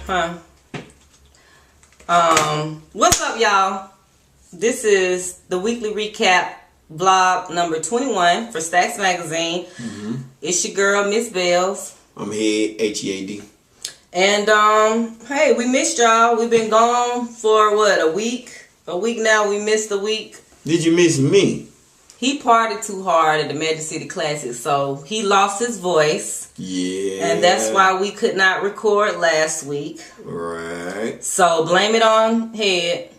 Huh. What's up, y'all? This is the weekly recap vlog number 21 for Stacks Magazine. It's your girl, Ms.B. I'm Head, H-E-A-D. And, hey, we missed y'all. We've been gone for, what, a week? A week now. We missed a week. Did you miss me? He partied too hard at the Magic City Classic, so he lost his voice. Yeah. And that's why we could not record last week. Right. So blame it on Head.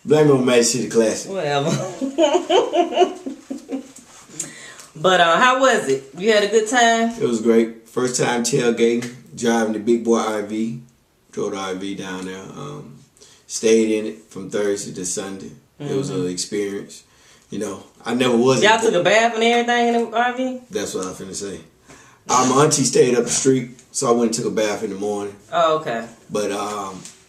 Blame it on Magic City Classic. Whatever. But how was it? You had a good time? It was great. First time tailgating, driving the big boy RV. Drove the RV down there. Stayed in it from Thursday to Sunday. It was an experience. You know, I never was. Y'all took a bath and everything in the RV? That's what I was finna say. My auntie stayed up the street, so I went and took a bath in the morning. Oh, okay. But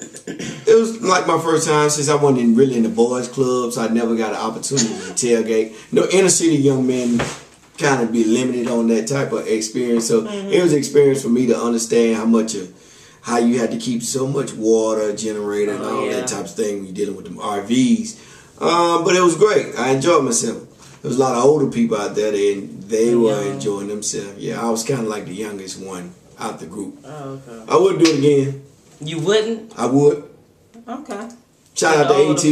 it was like my first time since I wasn't really in the boys' club, so I never got an opportunity to tailgate. You know, inner city young men kind of be limited on that type of experience. So it was an experience for me to understand how you had to keep so much water, generator, and all that type of thing when you're dealing with them RVs. But it was great. I enjoyed myself. There was a lot of older people out there, and they were enjoying themselves. Yeah, I was kind of like the youngest one out the group. Oh, okay. I would do it again. You wouldn't? I would. Okay. Shout out to AT.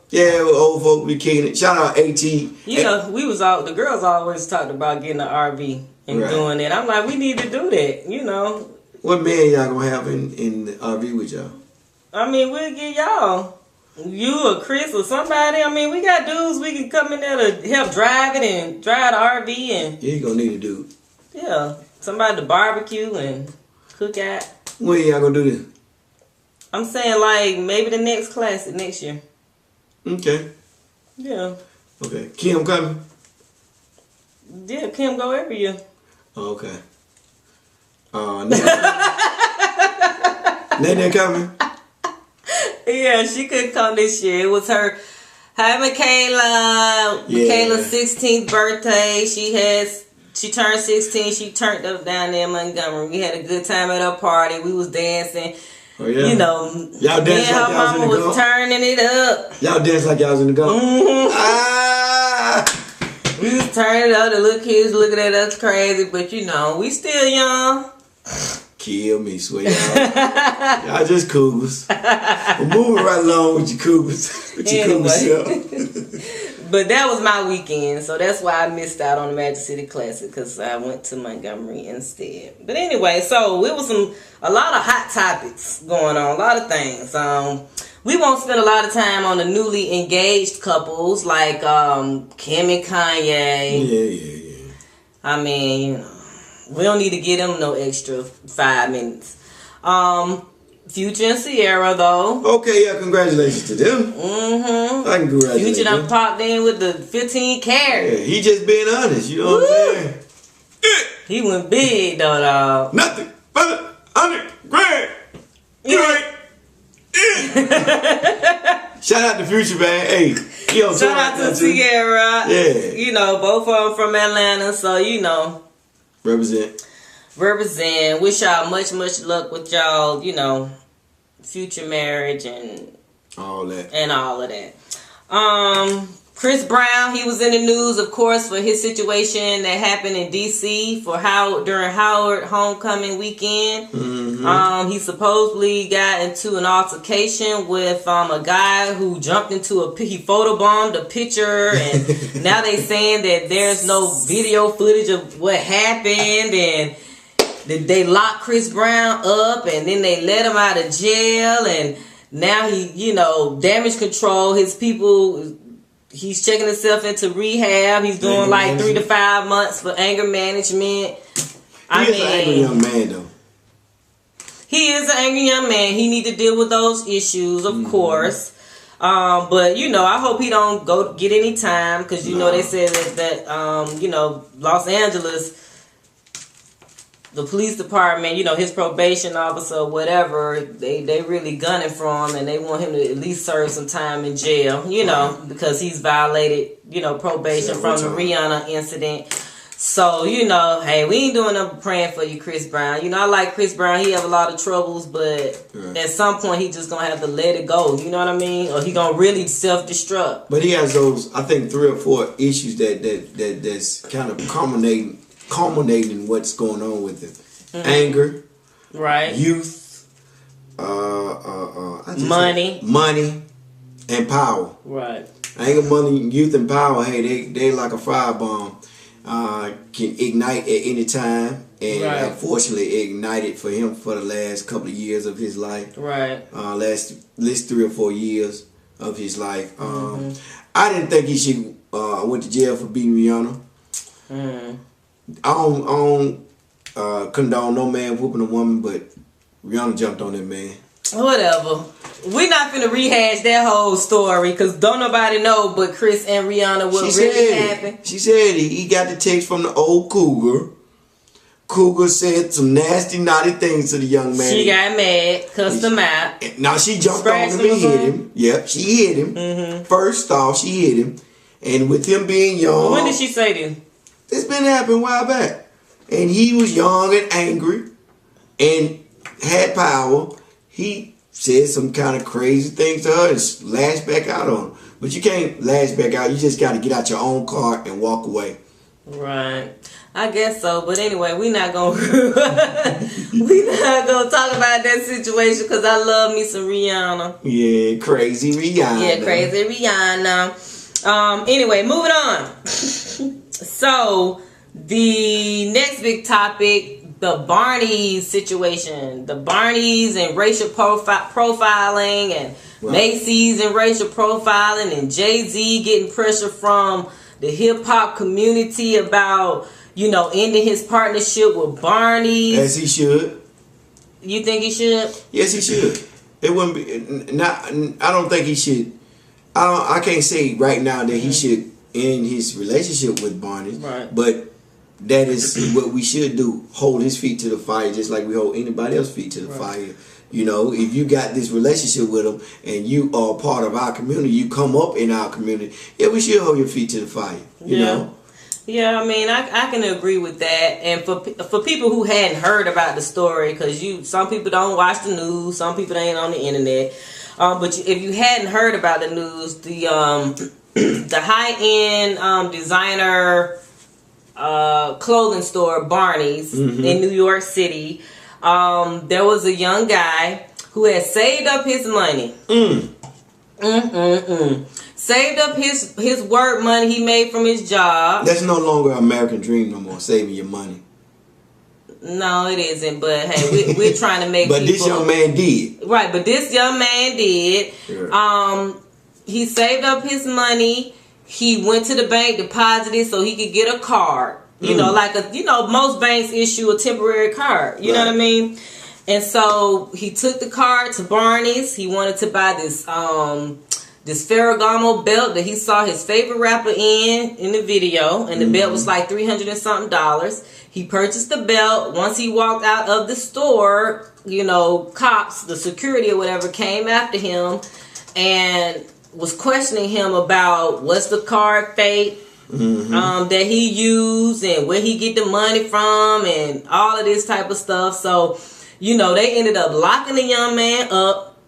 Yeah, old folk be kicking it. Shout out AT. You know, the girls always talked about getting an RV and doing it. I'm like, we need to do that, you know. What man y'all gonna have in the RV with y'all? I mean, we'll get y'all. You or Chris or somebody. I mean, we got dudes we can come in there to help drive it and drive the RV and... Yeah, you gonna need a dude. Yeah, somebody to barbecue and cook out. When y'all gonna do this? I'm saying like maybe the next classic next year. Okay. Yeah. Okay. Kim coming? Yeah, Kim go every year. Oh, okay. Nene coming? Yeah, she couldn't come this year. It was her Michaela. Yeah. Michaela's 16th birthday. She turned 16. She turned up down there in Montgomery. We had a good time at her party. We was dancing. Oh, yeah. You know, y'all dance like y'all was in the was turning it up. Y'all dance like y'all was in the go. We was turning it up. The little kids looking at us crazy, but you know, we still young. Kill me, swear y'all. Y'all just cougars. We're moving right along with your cougars. With your cougar self. But that was my weekend, so that's why I missed out on the Magic City Classic, because I went to Montgomery instead. But anyway, so it was a lot of hot topics going on, a lot of things. We won't spend a lot of time on the newly engaged couples like Kim and Kanye. Yeah. I mean, you know, we don't need to give them no extra 5 minutes. Future and Ciara, though. Okay, yeah, congratulations to them. I can congratulate Future done them. popped in with the 15 carat. Yeah, he just being honest, you know what I'm saying? He went big, though, dog. Nothing but 100 grand. Shout out to Future, man. Hey, shout out to Ciara. Yeah. You know, both of them from Atlanta, so you know. Represent. Wish y'all much luck with y'all, you know, future marriage and all that. Chris Brown, he was in the news, of course, for his situation that happened in D.C. during Howard homecoming weekend. He supposedly got into an altercation with a guy who jumped into he photobombed a picture, and now they saying that there's no video footage of what happened, and they locked Chris Brown up, and then they let him out of jail, and now he, you know, damage control. His people, he's checking himself into rehab. He's doing like 3 to 5 months for anger management. He is an angry young man, though. He is an angry young man. He need to deal with those issues, of course. But you know, I hope he don't go get any time, because you know they said that you know, Los Angeles, the police department, you know, his probation officer, whatever, they really gunning for him, and they want him to at least serve some time in jail, you know, because he's violated, you know, probation from the Rihanna incident. So, you know, hey, we ain't doing no praying for you, Chris Brown. You know, I like Chris Brown. He have a lot of troubles, but at some point he just gonna have to let it go. You know what I mean? Or he gonna really self-destruct. But he has those, I think, 3 or 4 issues that's kind of culminating what's going on with him. Anger, right? Youth, money, and power. Right. Anger, money, youth, and power. Hey, they like a firebomb. Can ignite at any time, and unfortunately ignited for him for the last couple of years of his life. Right. Last 3 or 4 years of his life. I didn't think he should went to jail for beating Rihanna. I don't condone no man whooping a woman, but Rihanna jumped on that man. Whatever. We're not finna rehash that whole story because don't nobody know but Chris and Rihanna what really happened. She said he got the text from the old cougar. Cougar said some nasty, naughty things to the young man. She got mad, cussed him out. Now she jumped on him and hit him. Yep, she hit him. First off, she hit him. And with him being young. When did she say this? It's been happening a while back. And he was young and angry and had power. He said some kind of crazy things to her and lashed back out on her. But you can't lash back out. You just got to get out your own car and walk away. Right. I guess so. But anyway, we're not going to talk about that situation because I love me some Rihanna. Yeah, crazy Rihanna. Yeah, crazy Rihanna. Anyway, moving on. So, the next big topic, the Barneys situation. The Barneys and racial profiling and Macy's and racial profiling and Jay-Z getting pressure from the hip-hop community about, you know, ending his partnership with Barneys. As he should. You think he should? Yes, he should. It wouldn't be... I don't think he should... I can't say right now that he should end his relationship with Barneys. Right. But that is what we should do. Hold his feet to the fire just like we hold anybody else's feet to the fire. You know, if you got this relationship with him and you are part of our community, you come up in our community, yeah, we should hold your feet to the fire. You know? Yeah, I mean, I can agree with that. And for people who hadn't heard about the story, because some people don't watch the news, some people ain't on the internet. But if you hadn't heard about the news, the high-end designer clothing store Barneys in New York City, there was a young guy who had saved up his money. Saved up his work money he made from his job. That's no longer an American dream no more, saving your money. No, it isn't. But hey, we're trying to make but this young man did. Right, but this young man did. Yeah. He saved up his money. He went to the bank, deposited so he could get a card. You know, like most banks issue a temporary card. You know what I mean? And so he took the card to Barneys. He wanted to buy this Ferragamo belt that he saw his favorite rapper in the video, and the belt was like $300 and something. He purchased the belt. Once he walked out of the store, you know, cops, the security or whatever, came after him and was questioning him about what's the card fake that he used and where he get the money from and all of this type of stuff. So, you know, they ended up locking the young man up.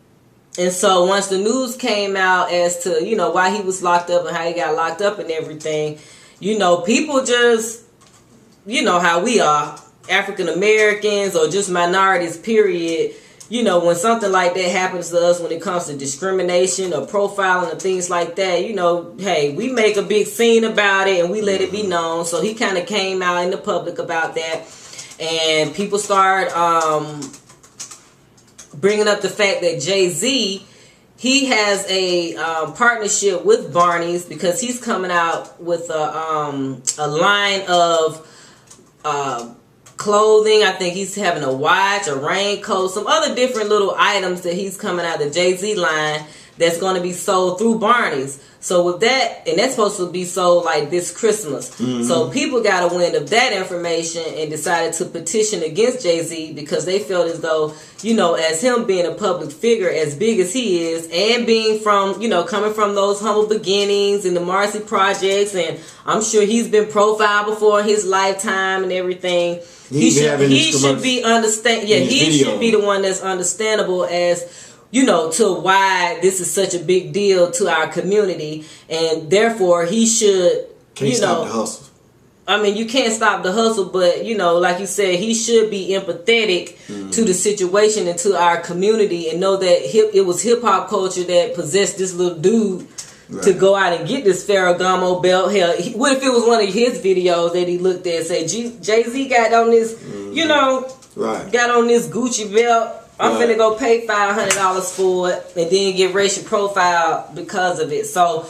And so once the news came out as to, you know, why he was locked up and how he got locked up and everything, you know, people just, you know how we are, African Americans or just minorities, period. You know, when something like that happens to us, when it comes to discrimination or profiling and things like that, you know, hey, we make a big scene about it and we let it be known. So he kind of came out in the public about that. And people start bringing up the fact that Jay-Z, he has a partnership with Barneys because he's coming out with a line of clothing. I think he's having a watch, a raincoat, some other different little items that he's coming out, the Jay-Z line, that's going to be sold through Barneys. So with that, and that's supposed to be sold like this Christmas. So people got a wind of that information and decided to petition against Jay-Z because they felt as though, you know, as him being a public figure as big as he is, and being from, you know, coming from those humble beginnings and the Marcy Projects, and I'm sure he's been profiled before in his lifetime and everything. He should be understand. Yeah, he should be the one that's understandable as, you know, to why this is such a big deal to our community, and therefore he should. Can't stop the hustle. I mean, you can't stop the hustle, but you know, like you said, he should be empathetic to the situation and to our community, and know that it was hip hop culture that possessed this little dude to go out and get this Ferragamo belt. Hell, what if it was one of his videos that he looked at and said, Jay-Z got on this, you know, got on this Gucci belt. I'm finna go pay $500 for it and then get racial profile because of it. So,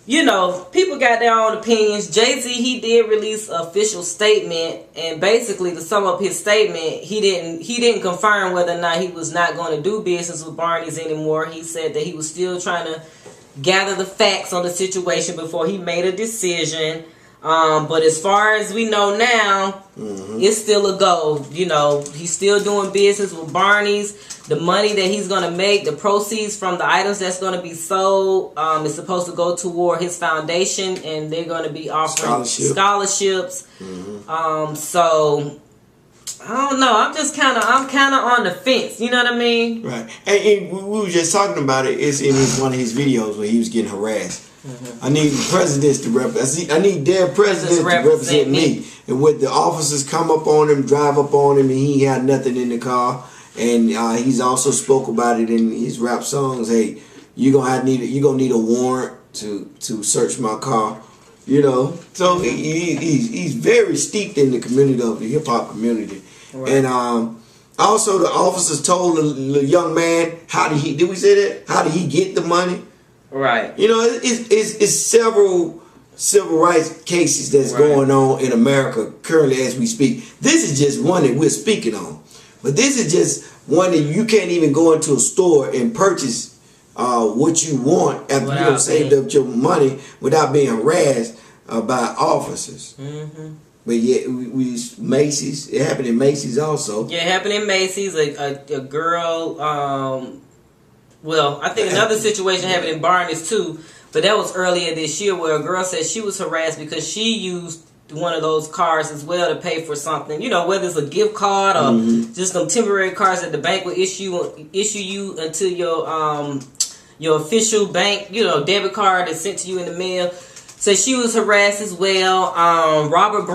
you know, people got their own opinions. Jay-Z, he did release an official statement, and basically to sum up his statement, he didn't confirm whether or not he was not going to do business with Barneys anymore. He said that he was still trying to gather the facts on the situation before he made a decision. But as far as we know now, it's still a go. You know, he's still doing business with Barneys. The money that he's going to make, the proceeds from the items that's going to be sold, is supposed to go toward his foundation, and they're going to be offering scholarships. So I don't know. I'm kind of on the fence. You know what I mean? Right. And we were just talking about it. It's in one of his videos where he was getting harassed. I need presidents to represent. I need their presidents to represent me. And when the officers come up on him, drive up on him, and he had nothing in the car, and he's also spoke about it in his rap songs. Hey, you're gonna need a warrant to search my car. You know, so he's very steeped in the community of the hip hop community, and also the officers told the young man how did we say that? How did he get the money? Right. You know, it's several civil rights cases that's going on in America currently as we speak. This is just one that we're speaking on. But this is just one that you can't even go into a store and purchase what you want after you have saved up your money without being harassed by officers. But yet, Macy's, it happened in Macy's also. Yeah, it happened in Macy's. A girl... well, I think another situation happened in Barneys too, but that was earlier this year where a girl said she was harassed because she used one of those cards as well to pay for something. You know, whether it's a gift card or just some temporary cards that the bank will issue you until your official bank, you know, debit card is sent to you in the mail. So she was harassed as well. Robert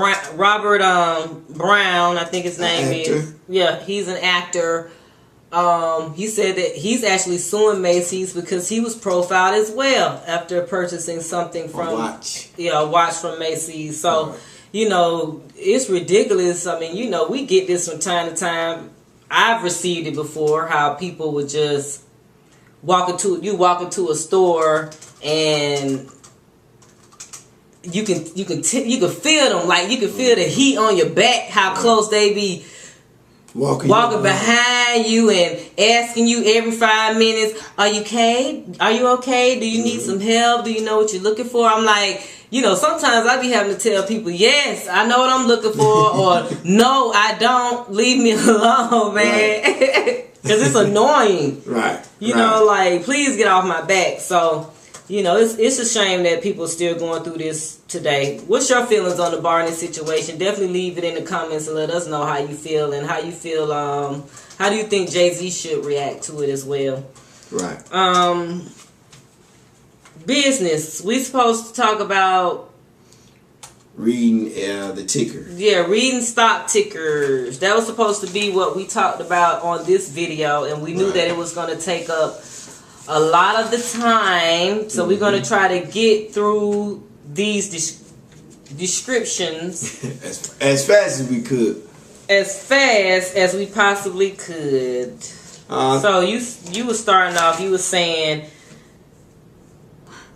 Brown, I think his name is. Yeah, he's an actor. He said that he's actually suing Macy's because he was profiled as well after purchasing something from a watch from Macy's. So, you know, it's ridiculous. I mean, you know, we get this from time to time. I've received it before, how people would just walk into a store and you can feel them, like you can feel the heat on your back, how close they be walking behind you and asking you every 5 minutes, are you okay? Are you okay? Do you need some help? Do you know what you're looking for? I'm like, you know, sometimes I be having to tell people, yes, I know what I'm looking for, or no, I don't. Leave me alone, man. Because it's annoying. You know, like, please get off my back. So, you know, it's a shame that people are still going through this today. What's your feelings on the Barney situation? Definitely leave it in the comments and let us know how you feel, and how you feel. How do you think Jay-Z should react to it as well? Business. We supposed to talk about reading the ticker. Yeah, reading stock tickers. That was supposed to be what we talked about on this video, and we knew that it was going to take up a lot of the time, so we're going to try to get through these descriptions as fast as we could, as fast as we possibly could. So you were starting off, you were saying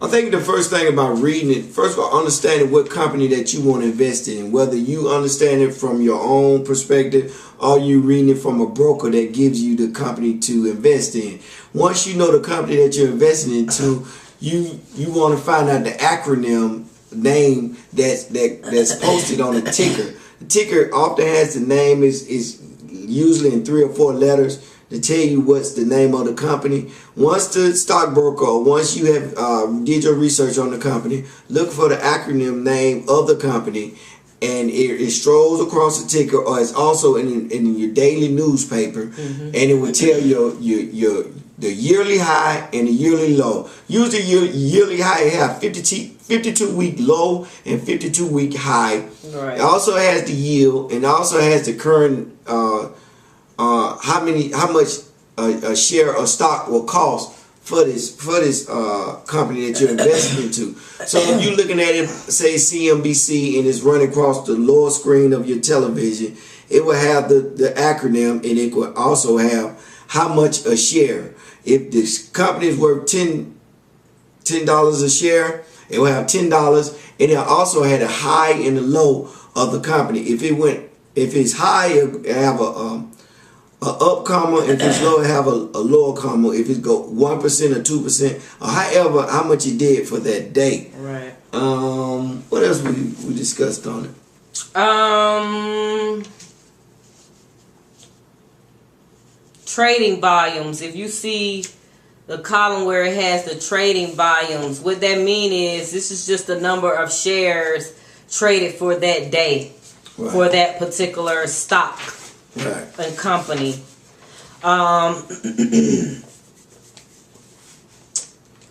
I think the first thing about reading it, first of all, understanding what company that you want to invest in, whether you understand it from your own perspective or you reading it from a broker that gives you the company to invest in. Once you know the company that you're investing into, you want to find out the acronym name that's posted on the ticker. The ticker often has the name is usually in 3 or 4 letters to tell you what's the name of the company. Once the stockbroker, or once you have did your research on the company, look for the acronym name of the company, and it strolls across the ticker, or it's also in your daily newspaper, and it will tell the yearly high and the yearly low. Usually yearly high have 52-week low and 52-week high. Right. It also has the yield, and also has the current how much a share of stock will cost for this company that you're investing into. So if you're looking at it, say CNBC, and it's running across the lower screen of your television, it will have the acronym, and it will also have how much a share. If this company is worth $10 a share, it will have $10, and it also had a high and a low of the company. If it's high, it will have a up comma. If it's low, it have a lower comma. If it go 1% or 2%, or however how much it did for that day. Right. What else we discussed on it? Trading volumes. If you see the column where it has the trading volumes, what that mean is this is just the number of shares traded for that day, right, for that particular stock, right, and company.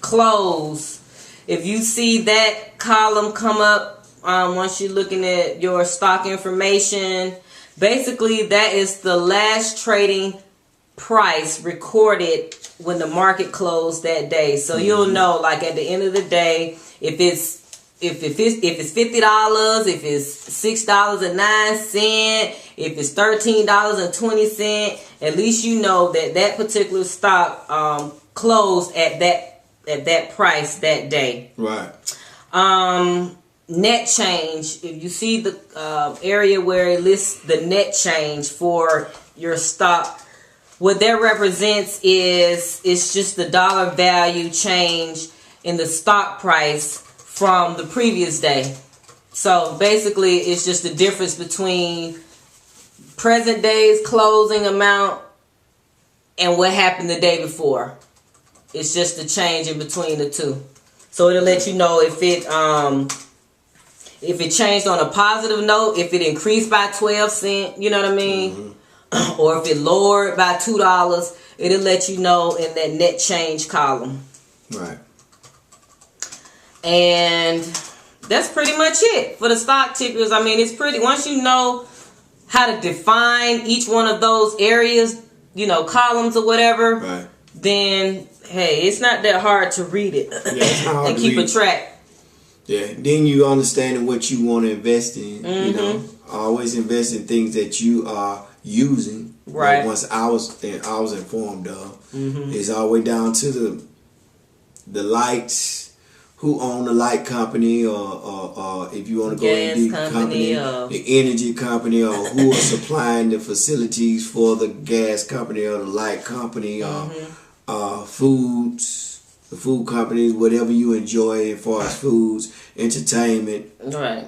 Close. If you see that column come up once you're looking at your stock information, basically that is the last trading price recorded when the market closed that day. So you'll know, like, at the end of the day, if it's $50, if it's $6.09, if it's $13.20, at least you know that particular stock closed at that price that day. Right. Net change. If you see the area where it lists the net change for your stock, what that represents is it's just the dollar value change in the stock price from the previous day. So basically, it's just the difference between present day's closing amount and what happened the day before. It's just the change in between the two. So it'll let you know if it changed on a positive note, if it increased by 12 cents, you know what I mean? Mm-hmm. Or if it lowered by $2, it'll let you know in that net change column. Right. And that's pretty much it for the stock tickers. I mean, it's pretty, once you know how to define each one of those areas, columns or whatever, right, then hey, it's not that hard to read it, and keep a track. Yeah, then you understanding what you want to invest in. Mm-hmm. Always invest in things that you are using. Right. Like once I was informed of, mm-hmm, it's all the way down to the lights, who own the light company, or if you want to go in the company, the energy company, or who are supplying the facilities for the gas company or the light company, mm-hmm, foods, the food companies, whatever you enjoy as far as foods, entertainment. Right.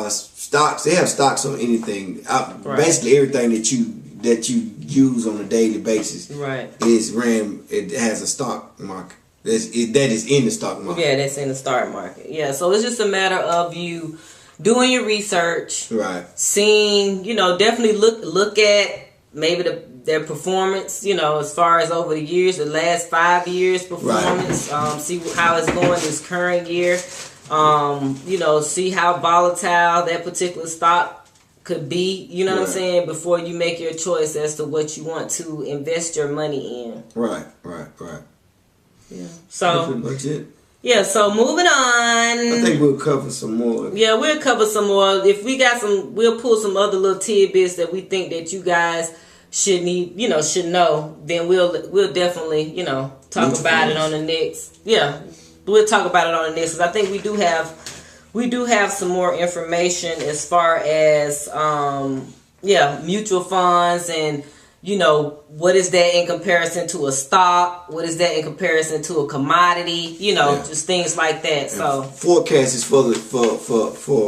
Stocks, they have stocks on anything. Right. Basically everything that you use on a daily basis, right, it has a stock market. That is in the stock market. Yeah, that's in the stock market. Yeah, so it's just a matter of you doing your research, right, seeing, definitely look at maybe their performance, as far as over the years, the last 5 years performance, right, see how it's going this current year, see how volatile that particular stock could be, what I'm saying, before you make your choice as to what you want to invest your money in. Right. Yeah. So that's pretty much it. Yeah, so moving on. I think we'll cover some more. Yeah, we'll cover some more. If we got some, we'll pull some other little tidbits that we think that you guys should know. Then we'll definitely, talk about it on the next. Yeah, we'll talk about it on the next. Because I think we do have some more information as far as mutual funds and what is that in comparison to a stock? What is that in comparison to a commodity? Just things like that. And so forecast is for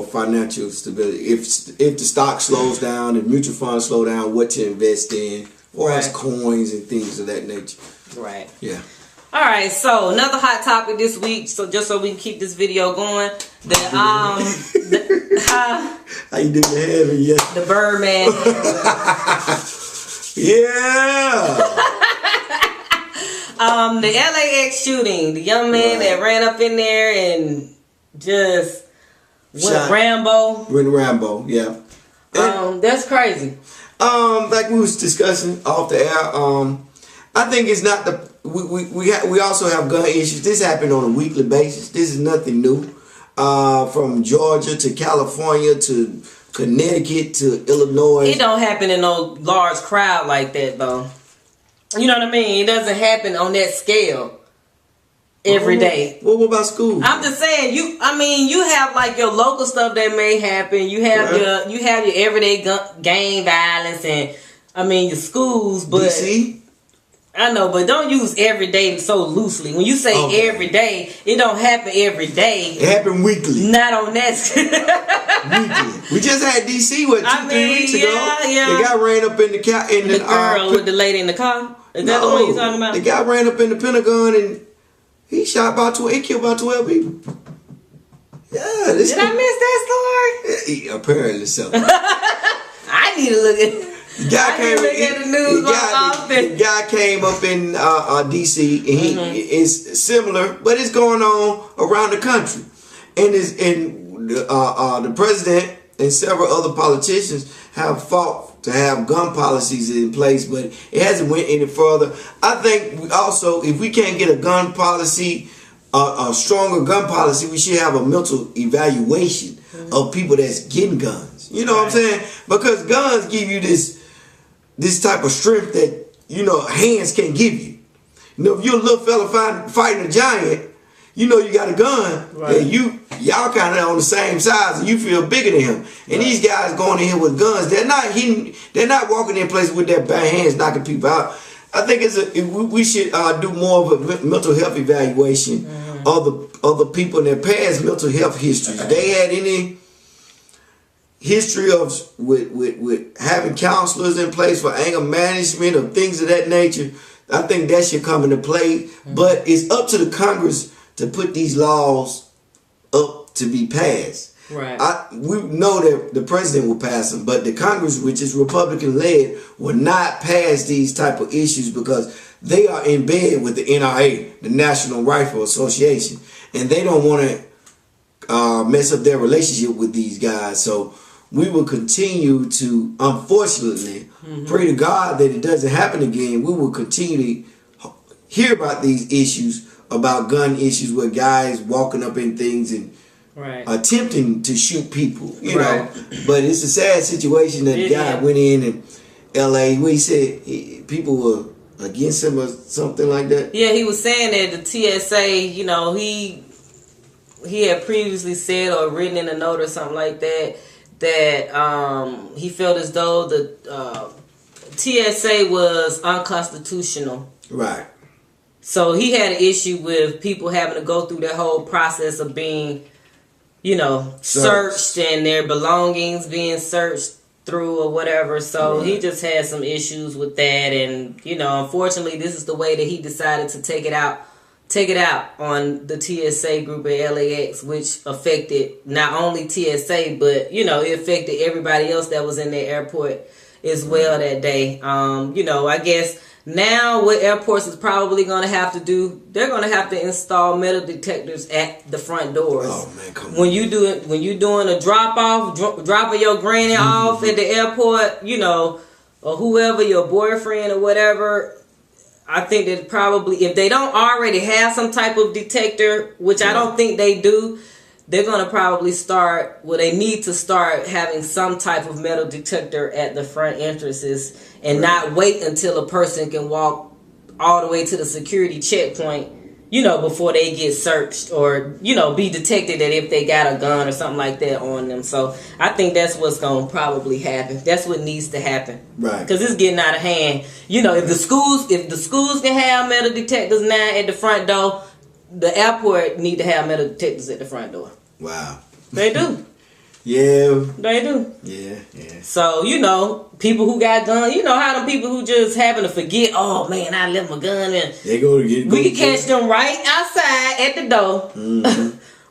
financial stability. If the stock slows down and mutual funds slow down, what to invest in, or as coins and things of that nature. Right. Yeah. All right. So another hot topic this week. So just so we can keep this video going, how you do the heavy? Yeah. The Birdman. Yeah. The LAX shooting, the young man that ran up in there and just went Rambo. Yeah. That's crazy. Like we was discussing off the air, I think it's not the we also have gun issues. This happened on a weekly basis. This is nothing new. From Georgia to California to Connecticut to Illinois. It don't happen in no large crowd like that, though. You know what I mean? It doesn't happen on that scale every day. Well, what about school? I'm just saying, you have like your local stuff that may happen. You have your everyday gang violence and your schools, but DC? I know, but don't use every day so loosely. When you say every day, it don't happen every day. It happened weekly. Not on that. Weekly. We just had DC 3 weeks ago. Yeah. The guy ran up in the girl with the lady in the car. Is that the one you're talking about? The guy ran up in the Pentagon and he shot he killed about 12 people. Yeah. Did I miss that story? Apparently so. I need to look at. The guy came up in DC and he is similar, but it's going on around the country, and the president and several other politicians have fought to have gun policies in place, but it hasn't went any further. I think also if we can't get a gun policy, a stronger gun policy, we should have a mental evaluation of people that's getting guns. You know what I'm saying? Because guns give you this type of strength that, hands can't give you. If you're a little fella fighting a giant, you got a gun, and y'all kind of on the same size, and you feel bigger than him. And these guys going in here with guns, they're not walking in places with their bare hands knocking people out. I think we should do more of a mental health evaluation of the people in their past mental health history. If they had any history with having counselors in place for anger management or things of that nature, I think that should come into play. But it's up to the Congress to put these laws up to be passed. Right. We know that the president will pass them, but the Congress, which is Republican led, will not pass these type of issues because they are in bed with the NRA, the National Rifle Association, and they don't want to mess up their relationship with these guys. So we will continue to, unfortunately, pray to God that it doesn't happen again. We will continue to hear about these issues, about gun issues where guys walking up in things and attempting to shoot people, you know. But it's a sad situation that the guy went in LA where he said people were against him or something like that. Yeah, he was saying that the TSA, he had previously said or written in a note or something like that he felt as though the TSA was unconstitutional. Right. So he had an issue with people having to go through that whole process of being, searched and their belongings being searched through or whatever. So he just had some issues with that. And, unfortunately, this is the way that he decided to take it out on the TSA group at LAX, which affected not only TSA, but, it affected everybody else that was in the airport as well that day. I guess now what airports is probably going to have to do, they're going to have to install metal detectors at the front doors. Oh, man, come on. When you're doing a dropping your granny off at the airport, or whoever, your boyfriend or whatever, I think that probably, if they don't already have some type of detector, which I don't think they do, they're going to probably they need to start having some type of metal detector at the front entrances and not wait until a person can walk all the way to the security checkpoint before they get searched or, be detected that if they got a gun or something like that on them. So I think that's what's going to probably happen. That's what needs to happen. Right. Because it's getting out of hand. If the schools can have metal detectors now at the front door, the airport need to have metal detectors at the front door. Wow. They do. Yeah. They do. Yeah. So, people who got guns, how them people who just happen to forget, oh man, I left my gun in. They go to get. We can catch them right outside at the door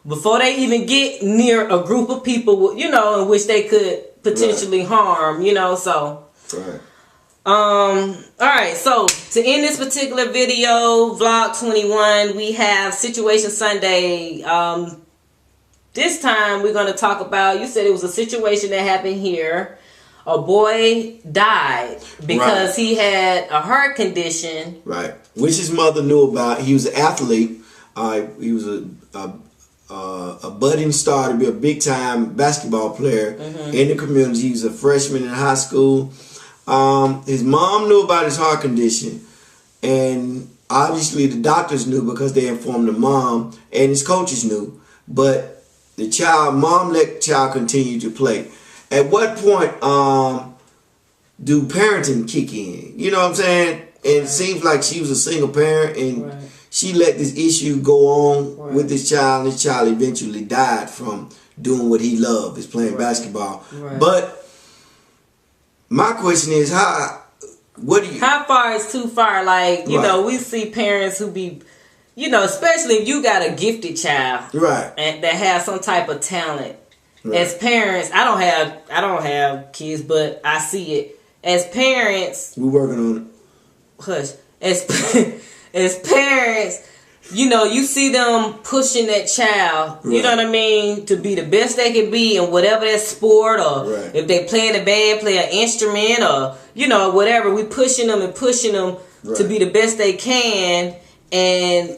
before they even get near a group of people, in which they could potentially harm, so. Right. All right, so to end this particular video, vlog 21, we have Situation Sunday. This time we're going to talk about, you said it was a situation that happened here. A boy died because he had a heart condition. Right. Which his mother knew about. He was an athlete. He was a budding star to be a big time basketball player in the community. He was a freshman in high school. His mom knew about his heart condition, and obviously the doctors knew because they informed the mom, and his coaches knew. But mom let child continue to play. At what point do parenting kick in? You know what I'm saying? And it seems like she was a single parent, and she let this issue go on with this child, and this child eventually died from doing what he loved, is playing basketball. But my question is, how far is too far? Like, we see parents who be, especially if you got a gifted child, and that has some type of talent. As parents, I don't have kids, but I see it. As parents, we're working on it. Hush. As parents, you see them pushing that child, you know what I mean, to be the best they can be in whatever that sport, or if they playing a band, play an instrument, or whatever. We pushing them to be the best they can, and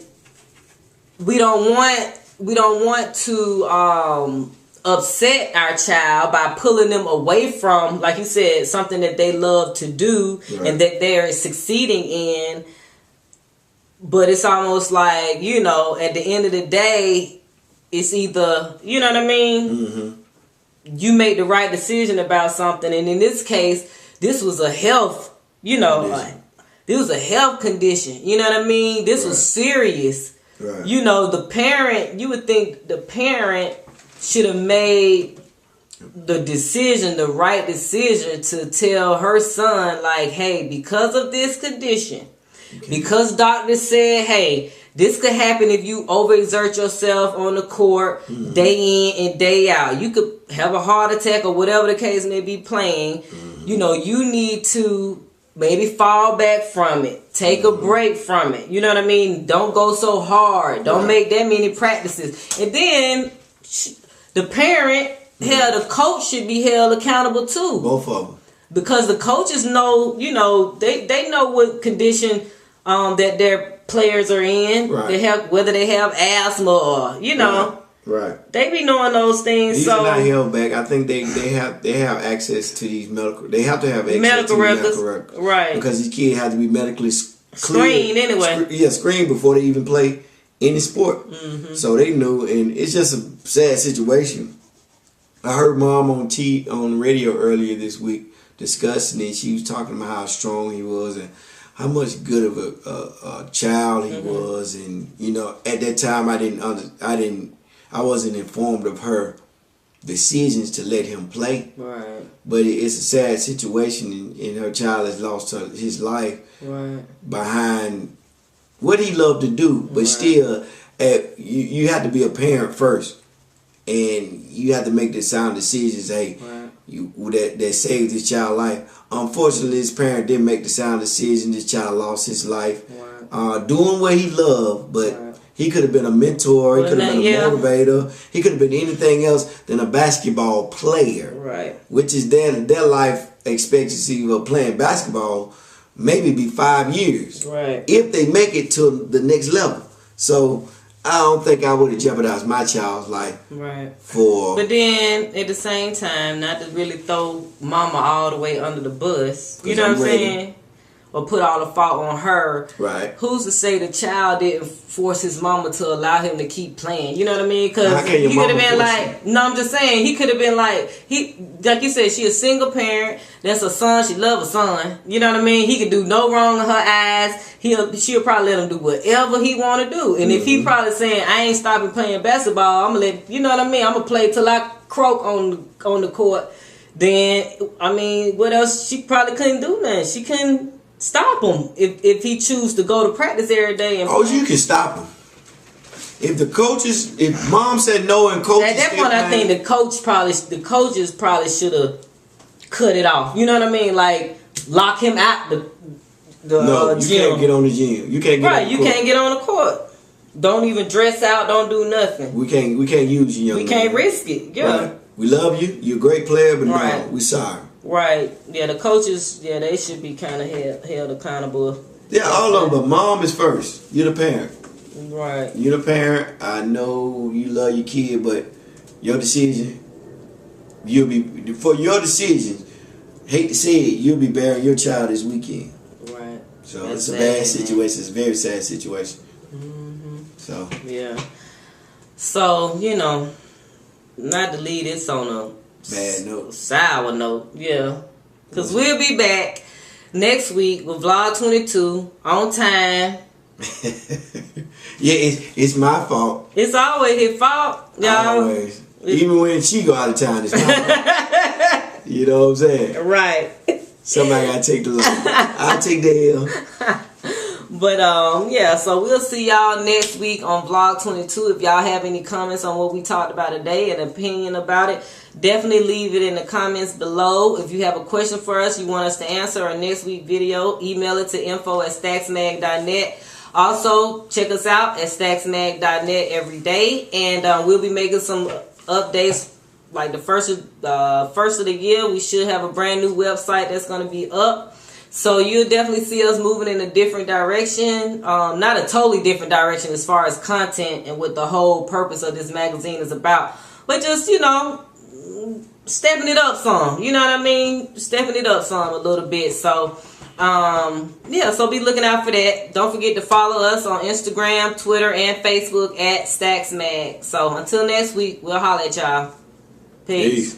we don't want to upset our child by pulling them away from, like you said, something that they love to do and that they're succeeding in. But it's almost like, at the end of the day, it's either, you know what I mean? You make the right decision about something. And in this case, this was a health, this was a health condition. You know what I mean? This was serious. The parent, you would think the parent should have made the right decision to tell her son, like, hey, because of this condition, because doctors said, hey, this could happen if you overexert yourself on the court day in and day out. You could have a heart attack or whatever the case may be playing. You need to maybe fall back from it. Take a break from it. You know what I mean? Don't go so hard. Don't make that many practices. And then the parent, the coach should be held accountable too. Both of them. Because the coaches know, they know what condition that their players are in. They have, whether they have asthma or, they be knowing those things. These are not held back. I think they have access to these medical. They have to have access medical records. Because these kids have to be medically screened anyway. Screened before they even play any sport. So they knew, and it's just a sad situation. I heard mom on radio earlier this week discussing it. She was talking about how strong he was and how much good of a child he was, and at that time I wasn't informed of her decisions to let him play. But it's a sad situation, and her child has lost his life behind what he loved to do. But still, you have to be a parent first, and you have to make the sound decisions. Hey, that saved this child's life. Unfortunately, this parent didn't make the sound decision. This child lost his life doing what he loved, but he could have been a mentor. He could have been a motivator. He could have been anything else than a basketball player. Which is their life expectancy of playing basketball maybe be 5 years. If they make it to the next level. So I don't think I would have jeopardized my child's life for. But then at the same time, not to really throw mama all the way under the bus. You know what I'm saying? or put all the fault on her. Right. Who's to say the child didn't force his mama to allow him to keep playing? You know what I mean? Because he could have been like, no, I'm just saying, he could have been like, like you said, she a single parent. That's a son. She love a son. You know what I mean? He could do no wrong in her eyes. She'll probably let him do whatever he want to do. And if he probably saying, I ain't stopping playing basketball, I'm going to let, you know what I mean? I'm going to play till I croak on the court. Then, I mean, what else? She probably couldn't do nothing. She couldn't stop him if he choose to go to practice every day. And you can stop him. If mom said no and coaches at that point, I think the coaches probably should have cut it off. You know what I mean? Like lock him out the no, you gym. can't get on the gym. You can't get right. on the You court. can't get on the court. Don't even dress out. Don't do nothing. We can't use you, young man. We can't risk it. Yeah. Right. We love you. You're a great player, but right. no, we sorry. Right. Yeah. The coaches. Yeah, they should be kind of held accountable. Yeah, all of them. But mom is first. You're the parent. Right. You're the parent. I know you love your kid, but your decision, for your decision, hate to say it, you'll be burying your child this weekend. Right. So it's a bad situation. It's a very sad situation. Mm-hmm. So. Yeah. So, not to leave this on a bad note. Sour note. Yeah. Because we'll be back next week with Vlog 22 on time. Yeah, it's my fault. It's always his fault, y'all. Always. Even when she go out of town, it's my fault. You know what I'm saying? Right. Somebody gotta take the load. I'll take the L. But yeah, so we'll see y'all next week on Vlog 22. If y'all have any comments on what we talked about today, an opinion about it, definitely leave it in the comments below. If you have a question for us you want us to answer our next week video, email it to info@stacksmag.net. Also, check us out at stacksmag.net every day, and we'll be making some updates. Like the first of the year, we should have a brand new website that's going to be up. So you'll definitely see us moving in a different direction. Not a totally different direction as far as content and what the whole purpose of this magazine is about. But just, stepping it up some. You know what I mean? Stepping it up some a little bit. So, yeah, so be looking out for that. Don't forget to follow us on Instagram, Twitter, and Facebook at StacksMag. So until next week, we'll holler at y'all. Peace.